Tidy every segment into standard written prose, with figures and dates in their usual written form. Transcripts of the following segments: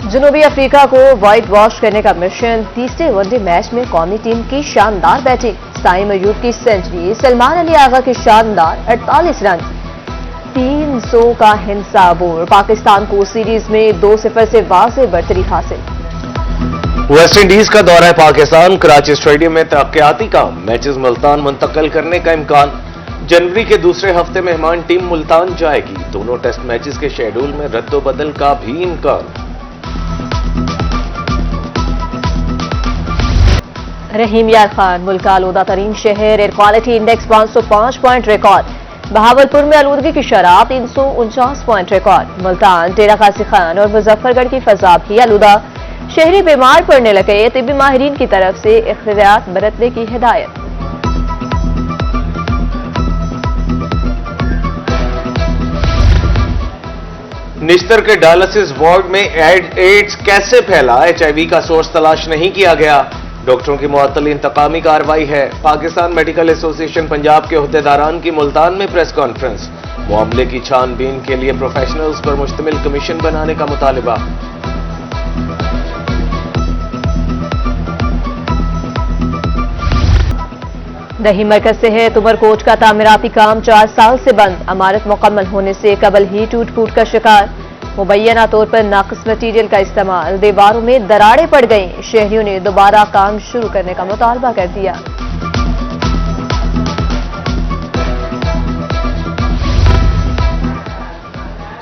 जनूबी अफ्रीका को white wash करने का मिशन। तीसरे वनडे मैच में कौमी टीम की शानदार बैटिंग, साइम अयूब की सेंचुरी, सलमान अली आगा की शानदार 48 रन, 300 का हिंसाबोर। पाकिस्तान को सीरीज में 2-0 से वाज़ेह बढ़तरी हासिल। वेस्ट इंडीज का दौरा है पाकिस्तान, कराची स्टेडियम में तरक्याती काम, मैचेस मुल्तान मुंतकिल करने का इम्कान। जनवरी के दूसरे हफ्ते मेहमान टीम मुल्तान जाएगी। दोनों टेस्ट मैचेस के शेड्यूल में रद्दोबदल का भी इम्कान। रहीम यार खान, मुल्क का आलूदा तरीन शहर, air quality index 505 point record. Bahawalpur में आलूदगी की शरह 349 पॉइंट रिकॉर्ड। मुल्तान, डेरा गाजी खान और मुजफ्फरगढ़ की फजा भी आलूदा। शहरी बीमार पड़ने लगे, तिब्बी माहिरीन की तरफ से एहतियात बरतने की हिदायत। निश्तर के डायलिसिस वार्ड में एड्स कैसे फैला, HIV का सोर्स तलाश नहीं किया गया। डॉक्टरों की मुअत्तली इंतकामी कार्रवाई है। पाकिस्तान मेडिकल एसोसिएशन पंजाब के ओहदेदारान की मुल्तान में प्रेस कॉन्फ्रेंस। मामले की छानबीन के लिए प्रोफेशनल्स पर मुश्तमिल कमीशन बनाने का मुतालिबा। रहीम मरकज से है, उमरकोट का तामीराती काम 4 साल से बंद। इमारत मुकम्मल होने से कबल ही टूट फूट का शिकार। मुबैना तौर पर नाक़िस मटीरियल का इस्तेमाल, दीवारों में दरारें पड़ गईं। शहरियों ने दोबारा काम शुरू करने का मुतालबा कर दिया।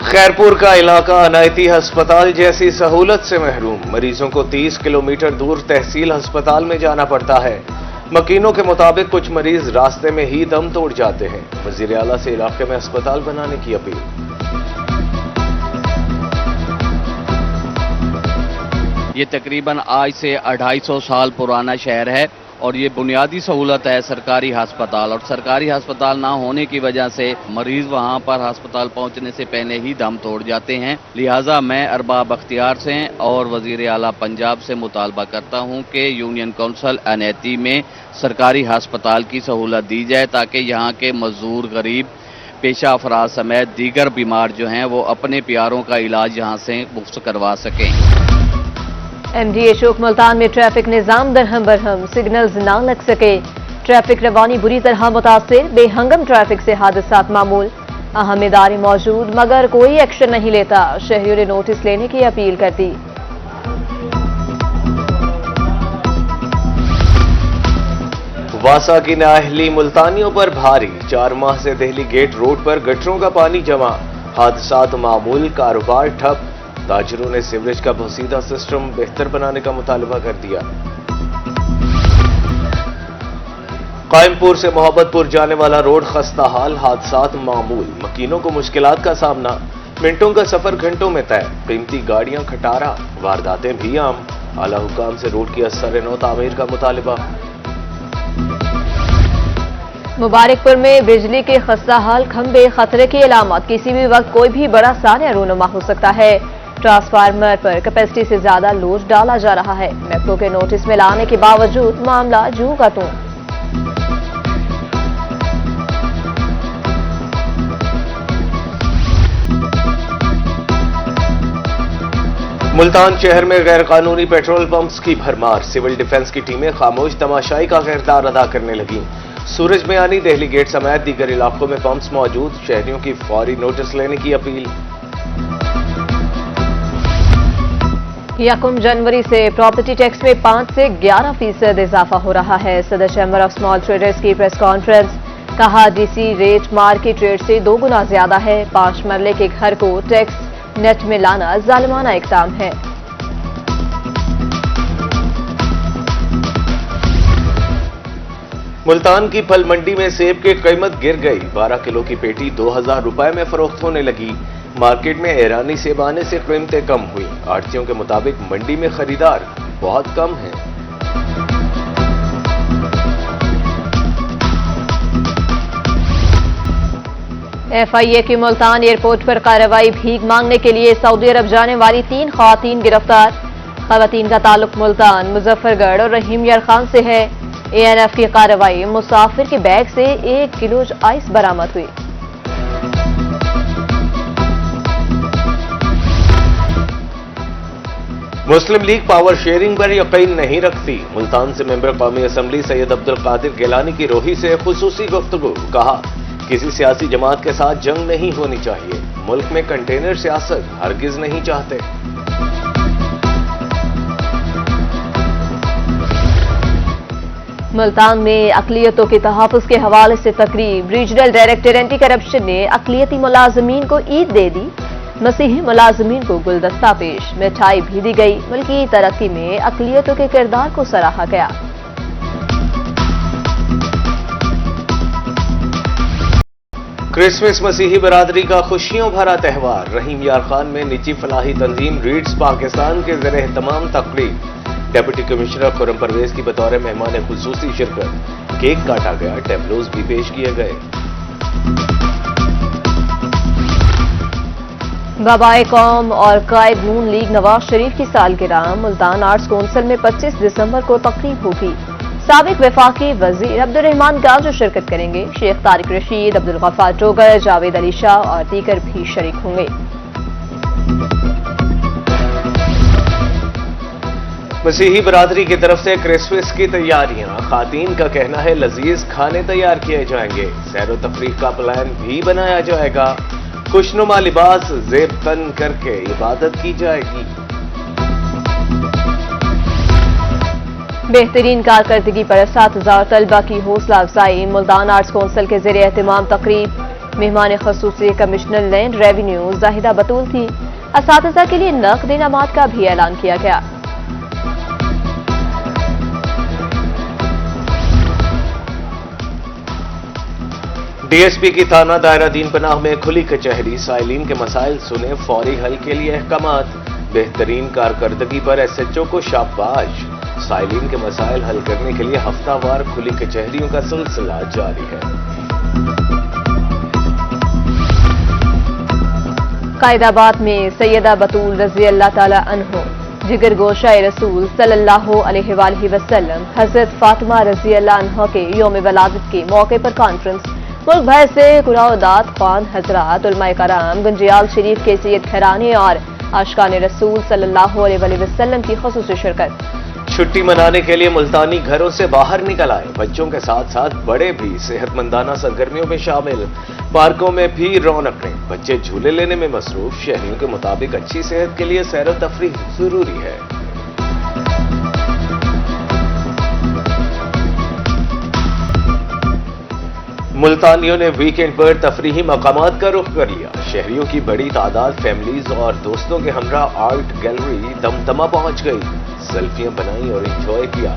खैरपुर का इलाका अनायती अस्पताल जैसी सहूलत से महरूम। मरीजों को 30 किलोमीटर दूर तहसील अस्पताल में जाना पड़ता है। मकीनों के मुताबिक कुछ मरीज रास्ते में ही दम तोड़ जाते हैं। वजीर आला से इलाके में अस्पताल बनाने की अपील। ये तकरीबन आज से 250 साल पुराना शहर है और ये बुनियादी सहूलत है सरकारी हस्पताल, और सरकारी हस्पताल ना होने की वजह से मरीज वहाँ पर हस्पताल पहुँचने से पहले ही दम तोड़ जाते हैं। लिहाजा मैं अरबाब अख्तियार से और वजीर आला पंजाब से मुतालबा करता हूँ कि यूनियन काउंसिल अनैती में सरकारी हस्पताल की सहूलत दी जाए ताकि यहाँ के मजदूर, गरीब, पेशा अफराद समेत दीगर बीमार जो हैं वो अपने प्यारों का इलाज यहाँ से मुफ्त करवा सकें। MD अशोक, मुल्तान में ट्रैफिक निजाम दरहम बरहम, सिग्नल्स ना लग सके। ट्रैफिक रवानी बुरी तरह मुतासिर, बेहंगम ट्रैफिक से हादसात मामूल। अहम इदारे मौजूद मगर कोई एक्शन नहीं लेता। शहरियों ने नोटिस लेने की अपील कर दी। वासा की नाअहली मुल्तानियों पर भारी। 4 माह से दिल्ली गेट रोड पर गटरों का पानी जमा, हादसात मामूल, कारोबार ठप। ताजरों ने सीवरेज का पोसीदा सिस्टम बेहतर बनाने का मुतालबा कर दिया। कायमपुर से मोहब्बतपुर जाने वाला रोड खस्ता हाल, हादसात मामूल। मकीनों को मुश्किलात का सामना, मिनटों का सफर घंटों में तय। कीमती गाड़ियां खटारा, वारदातें भी आम। आला हुकाम से रोड की असर-ए-नौ तामीर का मुतालबा। मुबारकपुर में बिजली के खस्ता हाल, खंबे, खतरे की अलामत। किसी भी वक्त कोई भी बड़ा सानिया रूनुमा हो सकता है। ट्रांसफार्मर पर कैपेसिटी से ज्यादा लोड डाला जा रहा है। मैप्रो के नोटिस में लाने के बावजूद मामला जू का तू। मुल्तान शहर में गैर कानूनी पेट्रोल पंप्स की भरमार। सिविल डिफेंस की टीमें खामोश तमाशाई का किरदार अदा करने लगी। सूरज मियानी, दिल्ली गेट समेत दीगर इलाकों में पंप्स मौजूद। शहरियों की फौरी नोटिस लेने की अपील। 1 जनवरी से प्रॉपर्टी टैक्स में 5 से 11% इजाफा हो रहा है। सदर चैम्बर ऑफ स्मॉल ट्रेडर्स की प्रेस कॉन्फ्रेंस। कहा, डीसी रेट मार्केट रेट से 2 गुना ज्यादा है। 5 मरले के घर को टैक्स नेट में लाना जालिमाना इक़दाम है। मुल्तान की फल मंडी में सेब की कीमत गिर गई। 12 किलो की पेटी 2000 रुपए में फरोख्त होने लगी। मार्केट में ईरानी सेब आने से कीमतें कम हुई। आड़तियों के मुताबिक मंडी में खरीदार बहुत कम हैं। FIA की मुल्तान एयरपोर्ट पर कार्रवाई। भीख मांगने के लिए सऊदी अरब जाने वाली 3 खवातीन गिरफ्तार। खवातीन का ताल्लुक मुल्तान, मुजफ्फरगढ़ और रहीम यार खान से है। ANF की कार्रवाई। मुसाफिर के बैग से 1 किलो आइस बरामद हुई। मुस्लिम लीग पावर शेयरिंग पर यकीन नहीं रखती। मुल्तान से मेंबर कौमी असम्बली सैयद अब्दुल कादिर गिलानी की रोही से खुसूसी गुफ्तगू। कहा, किसी सियासी जमात के साथ जंग नहीं होनी चाहिए। मुल्क में कंटेनर सियासत हरगिज नहीं चाहते। मुल्तान में अक़लियतों के तहफ़्फ़ुज़ के हवाले से तकरीब। रीजनल डायरेक्टर एंटी करप्शन ने अक़लियती मुलाज़मीन को ईद दे दी। मसीही मुलाज़मीन को गुलदस्ता पेश, मिठाई भी दी गई। मुल्की तरक्की में अक़लियतों के किरदार को सराहा गया। क्रिसमस मसीही बरादरी का खुशियों भरा त्यौहार। रहीम यार खान में निजी फलाही तंजीम रीड्स पाकिस्तान के ज़ेर एहतमाम तकरीब। डेप्यूटी कमिश्नर खुर्रम परवेज की बतौर मेहमान खुसूसी शिरकत। केक काटा गया, टैबलोज भी पेश किए गए। बाबाए कौम और कायद नून लीग नवाज शरीफ की सालगिरह। मुल्तान आर्ट्स कौंसिल में 25 दिसंबर को तकरीब होगी। साबिक वफाकी वजीर अब्दुर्रहमान गाजो शिरकत करेंगे। शेख तारिक रशीद, अब्दुल गफ्फार टोगर, जावेद अली शाह और दीगर भी शरीक होंगे। मसीही बरादरी की तरफ से क्रिसमस की तैयारियां। खातीन का कहना है लजीज खाने तैयार किए जाएंगे। सैरो तफरीक का प्लान भी बनाया जाएगा। खुशनुमा लिबास जेब तन करके इबादत की जाएगी। बेहतरीन कारकर्दगी पर असातिज़ा और तलबा की हौसला अफजाई। मुल्तान आर्ट्स कौंसिल के ज़ेर एहतमाम तकरीब। मेहमान खसूसी कमिश्नर लैंड रेवेन्यू जाहिदा बतूल थी। असातिज़ा के लिए नकद इनामात का भी ऐलान किया गया। डीएसपी की थाना दायरा दीन पनाह में खुली कचहरी। साइलिन के मसाइल सुने, फौरी हल के लिए अहकामात। बेहतरीन कारकर्दगी पर एसएचओ को शाबाश। साइलिन के मसाइल हल करने के लिए हफ्तावार खुली कचहरियों का सिलसिला जारी है। कायदाबाद में सैयदा बतूल रजी अल्लाह ताला अन्हो जिगर गोशा रसूल सल्लल्लाहु अलैहि वसल्लम हजरत फातिमा रजी अल्लाह अन्हा के यौम वलादत के मौके पर कॉन्फ्रेंस। मुल्क भर से कुरादात खान हजरात, उलमाए कराम, गंजियाल शरीफ के सैयद घराने और आशिकान रसूल सल्लल्लाहु अलैहि वसल्लम की खुसूसी शिरकत। छुट्टी मनाने के लिए मुल्तानी घरों से बाहर निकल आए। बच्चों के साथ साथ बड़े भी सेहतमंदाना सरगर्मियों में शामिल। पार्कों में भी रौनकें। बच्चे झूले लेने में मसरूफ। शहरियों के मुताबिक अच्छी सेहत के लिए सैर व तफरीह जरूरी है। मुल्तानियों ने वीकेंड पर तफरीही मकामात का रुख कर लिया। शहरियों की बड़ी तादाद फैमिलीज और दोस्तों के हमरा आर्ट गैलरी दमदमा पहुंच गई। सेल्फियां बनाई और एंजॉय किया।